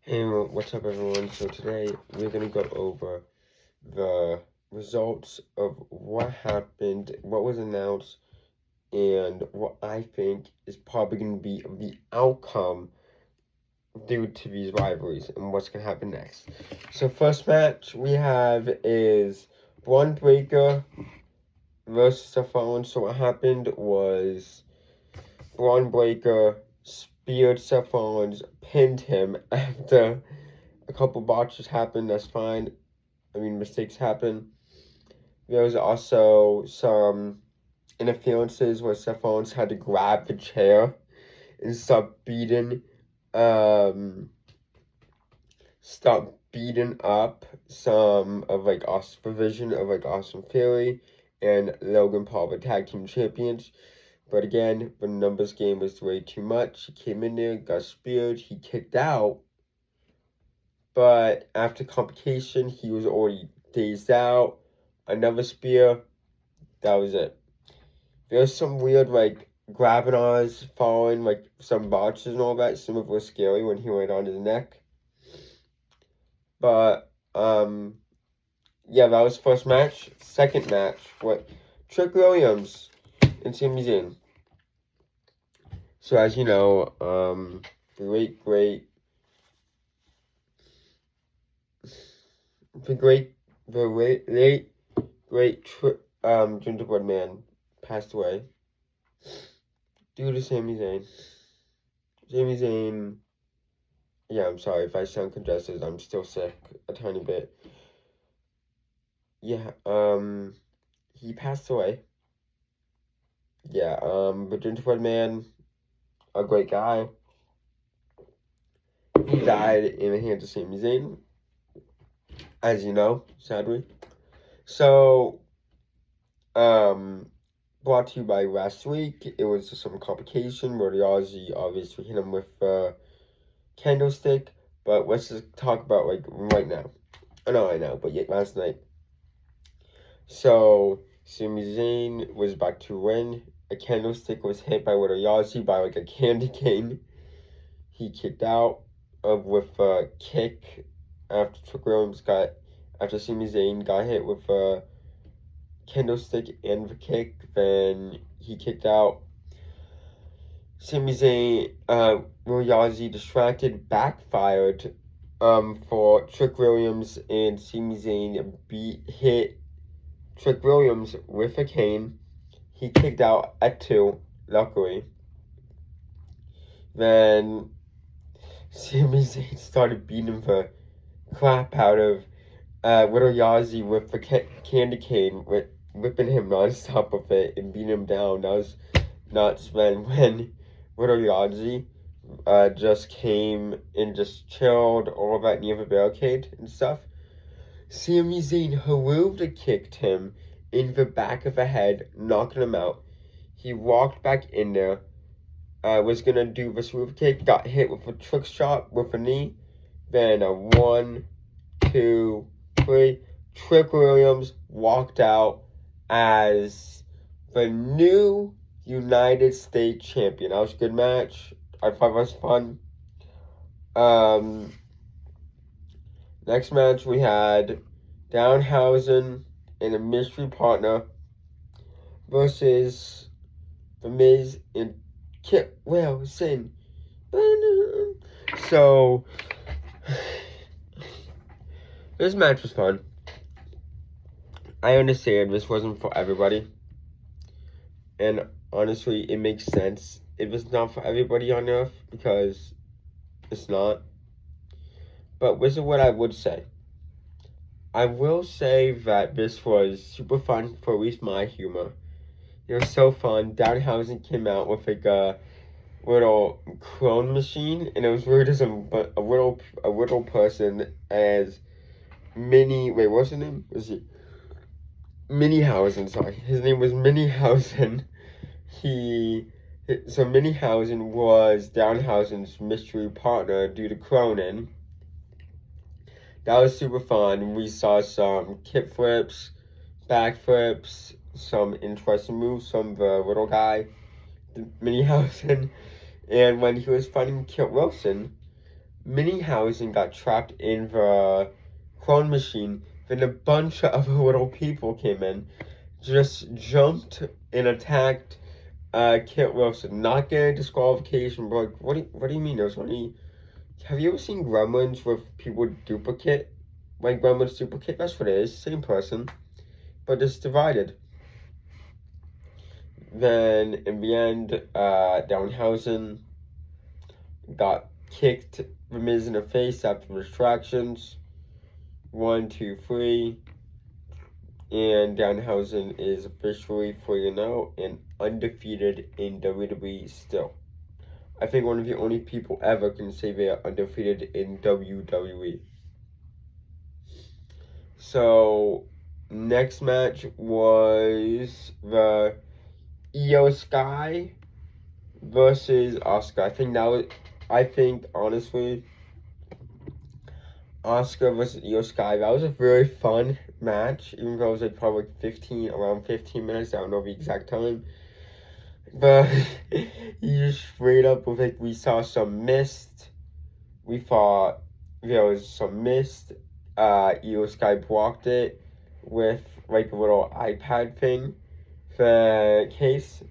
Hey, what's up, everyone? So today we're gonna go over the results of what happened, what was announced, and what I think is probably gonna be the outcome due to these rivalries and what's gonna happen next. So first match we have is Braun Breaker versus Seth. So what happened was Braun Breaker speared Seth, pinned him after a couple botches happened. That's fine. I mean, mistakes happen. There was also some interferences where Seth had to grab the chair and um, start beating up some of division of Austin Theory and Logan Paul, the tag team champions. But again, the numbers game was way too much. He came in there, got speared, he kicked out. But after complication, he was already dazed out. Another spear. That was it. There's some weird, grabbing on us, falling, some botches and all that. Some of it was scary when he went on his neck. But, yeah, that was first match. Second match, what? Trick Williams and Sami Zayn. So, as you know, the late, great gingerbread man passed away due to Sami Zayn. Sami Zayn, yeah, I'm sorry if I sound congested. I'm still sick a tiny bit. Yeah, he passed away. Yeah, the gingerbread man, a great guy. He died in the hands of Sami Zayn, as you know, sadly. So, brought to you by last week. It was some complication where the Aussie obviously hit him with a candlestick. But let's just talk about right now. Not right now, but yet last night. So Sami Zayn was about to win. A candlestick was hit by Wwe by a candy cane. He kicked out with a kick after Sami Zayn got hit with a candlestick and the kick. Then he kicked out. Sami Zayn, Wwe distracted, backfired for Trick Williams, and Sami Zayn hit Trick Williams with a cane. He kicked out at 2, luckily. Then Sami Zayn started beating the crap out of Wwe with the candy cane, whipping him non-stop with it and beating him down. That was nuts. Then when Wwe just came and just chilled all that near the barricade and stuff, Sami Zayn Haruva kicked him in the back of the head, knocking him out. He walked back in there, was gonna do the Haruva kick, got hit with a trick shot with a knee, then a 1, 2, 3. Trick Williams walked out as the new United States champion. That was a good match. I thought it was fun. Next match we had Danhausen and a mystery partner versus The Miz and Kit Wilson. So this match was fun. I understand this wasn't for everybody, and honestly, it makes sense if it's not for everybody on Earth, because it's not. But this is what I would say. I will say that this was super fun for at least my humor. It was so fun. Danhausen came out with a little clone machine, and it was really just a little person as Minnie. Wait, what's his name? Was it Minniehausen? Sorry, his name was Minniehausen. So Minniehausen was Danhausen's mystery partner due to cloning. That was super fun. We saw some kick flips, back flips, some interesting moves from the little guy, Minniehausen. And when he was fighting Kit Wilson, Minniehausen got trapped in the clone machine. Then a bunch of little people came in, just jumped and attacked Kit Wilson. Not getting a disqualification, but like, what do you mean? There's only. Have you ever seen Gremlins with people duplicate? Like Gremlins duplicate? That's what it is. Same person, but it's divided. Then in the end, Danhausen got kicked the Miz in the face after distractions. 1, 2, 3. And Danhausen is officially 3-0 and undefeated in WWE still. I think one of the only people ever can say they are undefeated in WWE. So, next match was the Io Sky versus Asuka. I think honestly, Asuka versus Io Sky, that was a very fun match, even though it was like probably around 15 minutes, I don't know the exact time. But you just straight up with like, we saw some mist. We thought there was some mist. Io Sky blocked it with like a little iPad thing for case.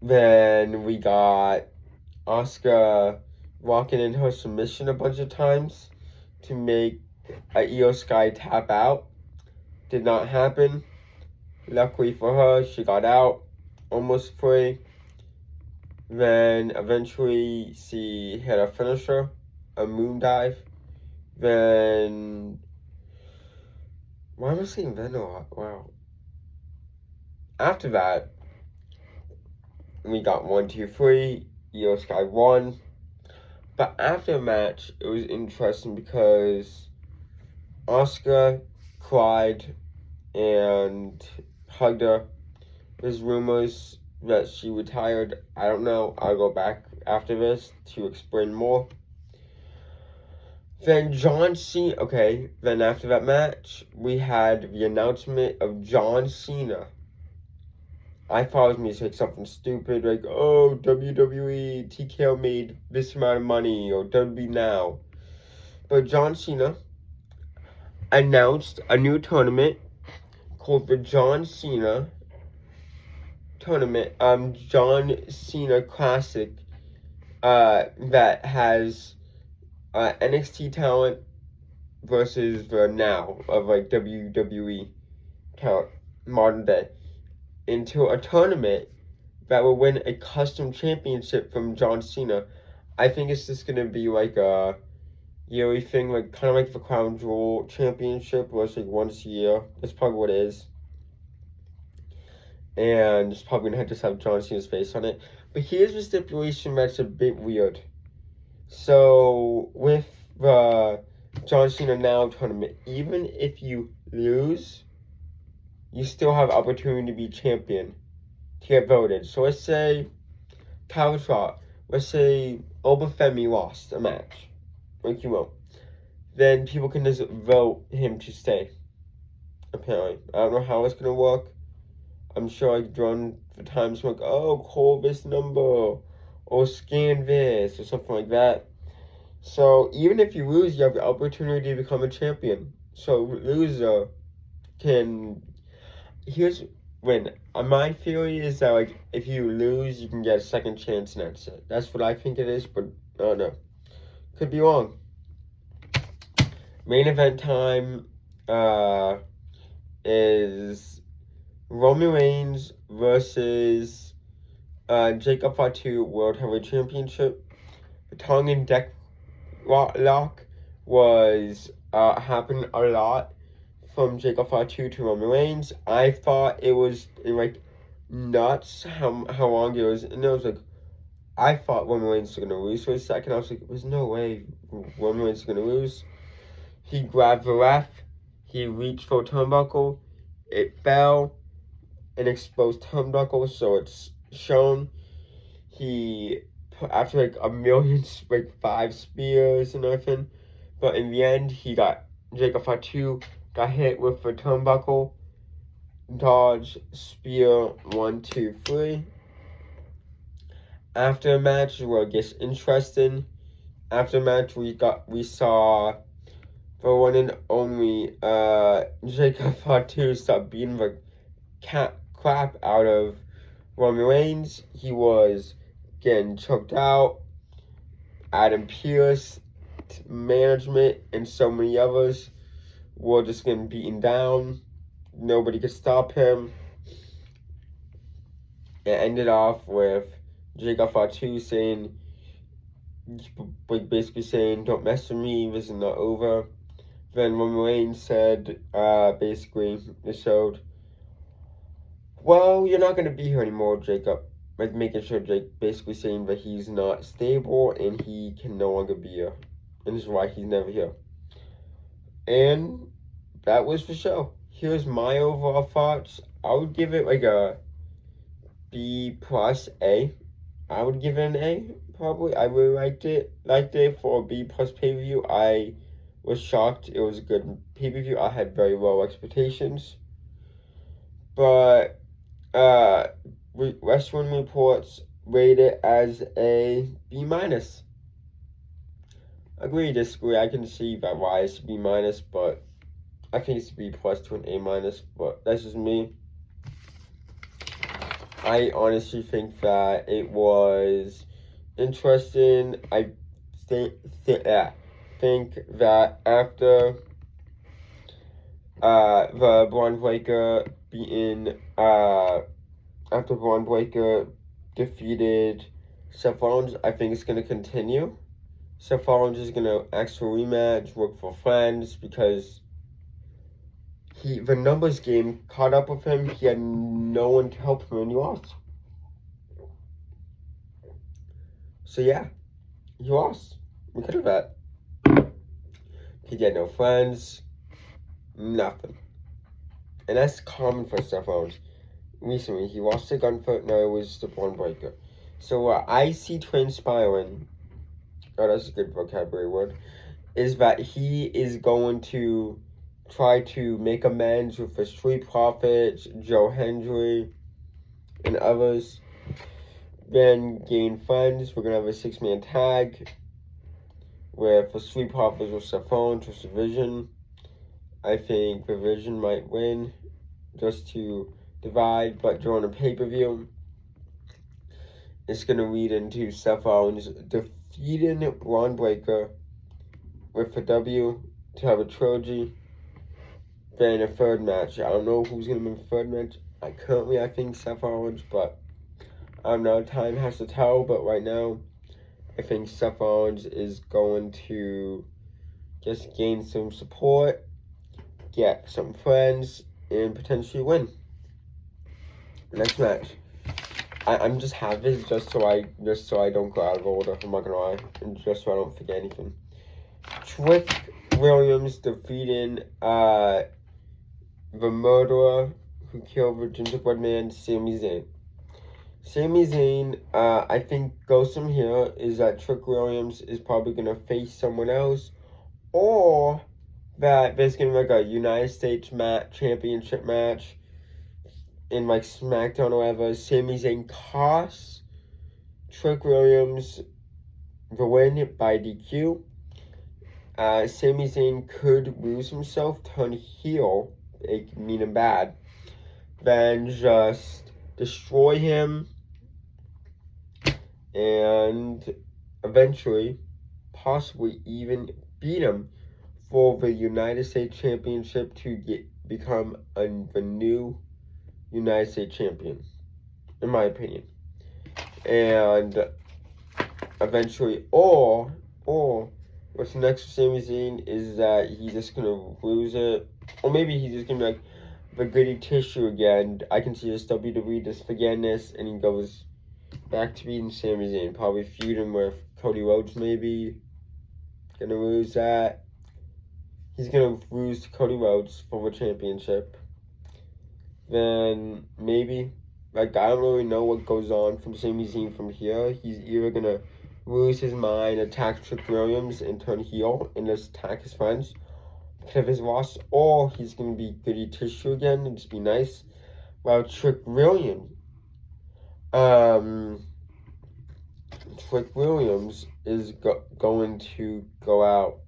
Then we got Asuka walking in her submission a bunch of times to make Io Sky tap out. Did not happen. Luckily for her, she got out almost free. Then eventually she hit a finisher, a moon dive. Then, why am I saying then a lot? Wow. After that, we got 1, 2, 3. Io Sky won. But after the match, it was interesting because Asuka cried and hugged her. There's rumors that she retired. I don't know. I'll go back after this to explain more. Then John Cena. Okay, then after that match, we had the announcement of John Cena. I thought it was going to say something stupid like, oh, WWE TKO made this amount of money, or WWE Now. But John Cena announced a new tournament called the John Cena Tournament, John Cena Classic, that has NXT talent versus the Now of like WWE talent, modern day, into a tournament that will win a custom championship from John Cena. I think it's just gonna be like a yearly thing, like kind of like the Crown Jewel Championship, where it's like once a year. That's probably what it is. And it's probably gonna just have John Cena's face on it. But here's the stipulation that's a bit weird. So with the John Cena Now tournament, even if you lose, you still have opportunity to be champion, to get voted. So let's say Kyle Trot, let's say Obafemi lost a match, like you won't. Then people can just vote him to stay. Apparently, I don't know how it's gonna work. I'm sure like during the times like, oh, call this number or scan this or something like that. So even if you lose, you have the opportunity to become a champion. So loser can. Here's when my theory is that like if you lose, you can get a second chance, and that's it. That's what I think it is, but I don't know. Could be wrong. Main event time is Roman Reigns versus Jacob Fatu World Heavyweight Championship. The tongue and deck lock was happened a lot from Jacob Fatu to Roman Reigns. I thought it was like nuts how long it was, and I was like, I thought Roman Reigns was gonna lose for a second. I was like, there's no way Roman Reigns is gonna lose. He grabbed the ref. He reached for a turnbuckle. It fell. An exposed turnbuckle, so it's shown. He after like a million, like 5 spears and everything, but in the end, Jacob Fatu got hit with the turnbuckle, dodge, spear, 1, 2, 3. after the match where it gets interesting. After the match, we saw the one and only Jacob Fatu start beating the crap out of Roman Reigns. He was getting choked out. Adam Pearce, management, and so many others were just getting beaten down. Nobody could stop him. It ended off with Jacob Fatu saying, basically saying, "Don't mess with me, this is not over." Then Roman Reigns said, basically, it showed, "Well, you're not going to be here anymore, Jacob." Like, making sure Jake basically saying that he's not stable and he can no longer be here. And this is why he's never here. And that was the show. Here's my overall thoughts. I would give it like a B plus A. I would give it an A, probably. I really liked it for a B plus pay-per-view. I was shocked. It was a good pay-per-view. I had very low expectations. But, Wrestling Reports rate it as a B minus. Agree, disagree. I can see that why it's B minus, but I think it's B plus to an A minus. But that's just me. I honestly think that it was interesting. I think that after the Braun Breaker beating after Braun Breaker defeated Seth Rollins, I think it's going to continue. Seth Rollins is going to ask for a rematch, work for friends, because the numbers game caught up with him. He had no one to help him, and he lost. So yeah, he lost. Because of that. He had no friends, nothing. And that's common for Seth Rollins. Recently, he lost to Gunfoot, now it was the Braun Breaker. So what I see transpiring, oh, that's a good vocabulary word, is that he is going to try to make amends with the Street Profits, Joe Hendry, and others. Then gain friends. We're going to have a 6-man tag where the Street Profits will Seth Rollins versus Vision. I think the Vision might win just to divide, but during a pay-per-view, it's going to lead into Seth Rollins defeating Braun Breaker with the W to have a trilogy. Then a third match. I don't know who's going to be in the third match. I think Seth Rollins, but I don't know. Time has to tell, but right now, I think Seth Rollins is going to just gain some support, get some friends, and potentially win. Next match. I'm just have this just so I don't go out of order. I'm not gonna lie, and just so I don't forget anything. Trick Williams defeating the murderer who killed the gingerbread man, Sami Zayn. Sami Zayn, I think goes from here is that Trick Williams is probably gonna face someone else, or that there's gonna be like a United States championship match in like SmackDown or whatever. Sami Zayn costs Trick Williams the win by DQ. Sami Zayn could lose himself, turn heel, meaning bad, then just destroy him, and eventually, possibly even beat him for the United States Championship to become the new United States champion, in my opinion. And eventually, or what's next for Sami Zayn is that he's just gonna lose it, or maybe he's just gonna be like the goody tissue again. I can see this WWE just forgetting this, and he goes back to beating Sami Zayn, probably feuding with Cody Rhodes, maybe. Gonna lose that. He's gonna lose to Cody Rhodes for the championship. Then maybe, like, I don't really know what goes on from Sami Zayn from here. He's either gonna lose his mind, attack Trick Williams, and turn heel, and just attack his friends because of his loss, or he's gonna be goody tissue again and just be nice. While Trick Williams, Trick Williams is going to go out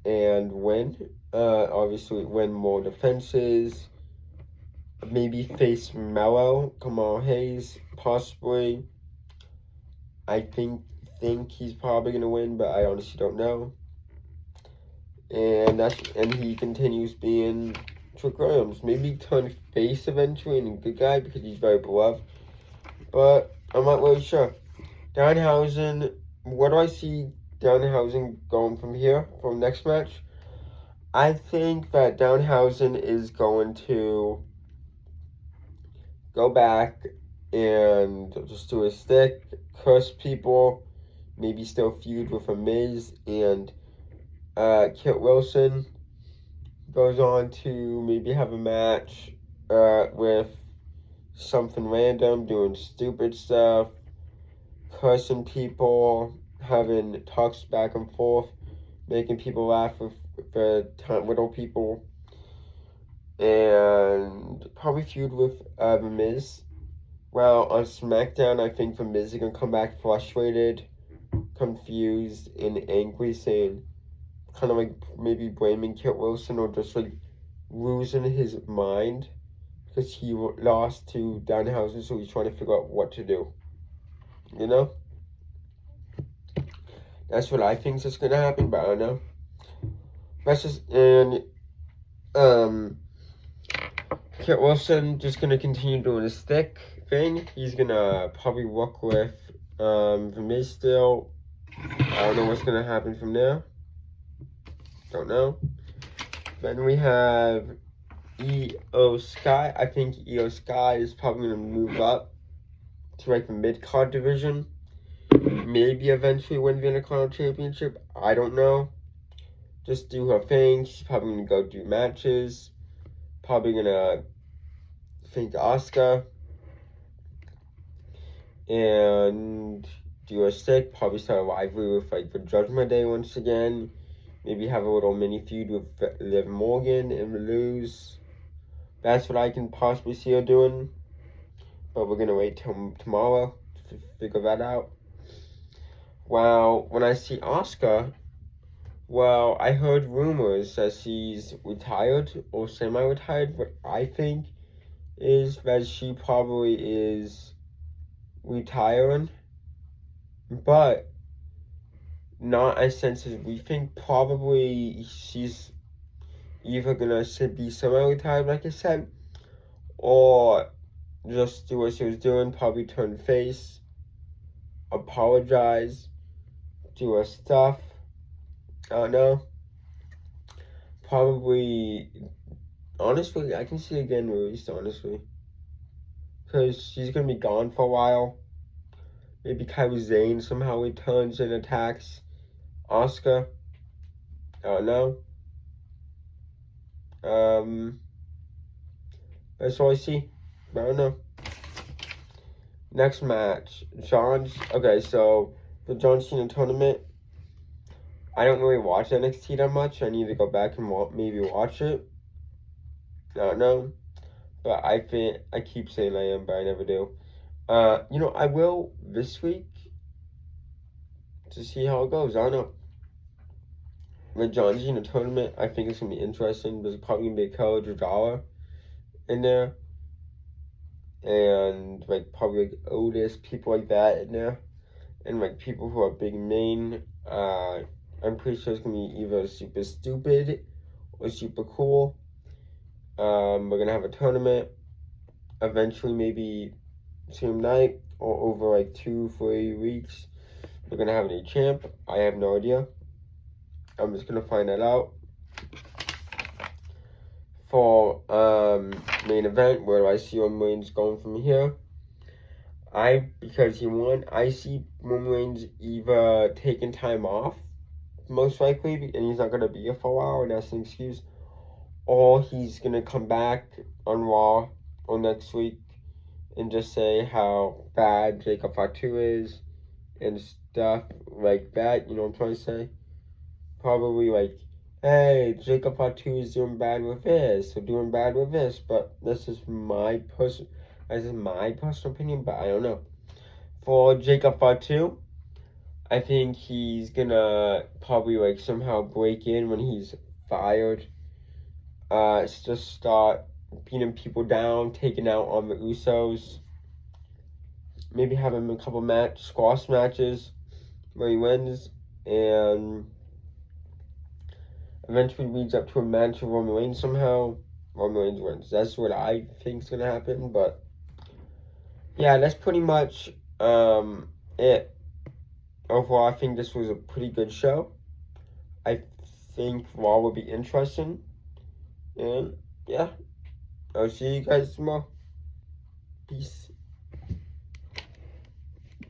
and win. Obviously, win more defenses. Maybe face Mello, Kamal Hayes, possibly. I think he's probably gonna win, but I honestly don't know. And he continues being Trick Williams. Maybe turn face eventually and a good guy because he's very beloved. But I'm not really sure. Danhausen, what do I see Danhausen going from here for the next match? I think that Danhausen is going to go back and just do a stick, curse people, maybe still feud with a Miz and Kit Wilson. Goes on to maybe have a match with something random, doing stupid stuff, cursing people, having talks back and forth, making people laugh with the little people, and probably feud with The Miz. Well, on SmackDown, I think The Miz is going to come back frustrated, confused, and angry, saying, kind of like maybe blaming Kit Wilson or just like losing his mind because he lost to Danhausen, so he's trying to figure out what to do. You know? That's what I think is going to happen, but I don't know. That's just, and Kit Wilson just going to continue doing his stick thing. He's going to probably work with The Miz still. I don't know what's going to happen from there. Don't know. Then we have Io Sky. I think Io Sky is probably going to move up to like the mid-card division. Maybe eventually win the Intercontinental Championship. I don't know. Just do her thing. She's probably going to go do matches. Probably going to thank Asuka. And do a stick. Probably start a rivalry with like the Judgment Day once again. Maybe have a little mini feud with Liv Morgan and lose. That's what I can possibly see her doing. But we're going to wait till tomorrow to figure that out. Well, when I see Asuka, well, I heard rumors that she's retired or semi-retired. What I think is that she probably is retiring. But not as sense as we think. Probably she's either gonna be semi-retired, like I said, or just do what she was doing, probably turn face, apologize, do her stuff. I don't know. Probably, honestly, I can see her getting released, honestly. Because she's gonna be gone for a while. Maybe Kairi Sane somehow returns and attacks Asuka. I don't know. That's all I see. I don't know. Next match. Okay, so the John Cena tournament. I don't really watch NXT that much. I need to go back and maybe watch it. I don't know. But I keep saying I am, but I never do. I will this week to see how it goes. I don't know. The John Cena tournament, I think it's going to be interesting. There's probably going to be a Kelly Dragala in there. And, like, probably, like, Otis, people like that in there. And, like, people who are big main. I'm pretty sure it's going to be either super stupid or super cool. We're going to have a tournament. Eventually, maybe same night or over, like, 2-3 weeks. We're going to have a new champ. I have no idea. I'm just going to find that out. For main event, where do I see Roman Reigns going from here? Because he won, I see Roman Reigns either taking time off, most likely, and he's not going to be here for a while, and that's an excuse, or he's going to come back on Raw or next week and just say how bad Jacob Fatu is and stuff like that, you know what I'm trying to say? Probably like, hey, Jacob Fatu is doing bad with this, or doing bad with this, but this is my personal opinion, but I don't know. For Jacob Fatu, I think he's gonna probably like somehow break in when he's fired. Just start beating people down, taking out on the Usos. Maybe have him in a couple squash matches where he wins, and eventually leads up to a match with Roman Reigns somehow. Roman Reigns wins. That's what I think's gonna happen. But yeah, that's pretty much it. Overall, I think this was a pretty good show. I think Raw will be interesting. And yeah, I'll see you guys tomorrow. Peace.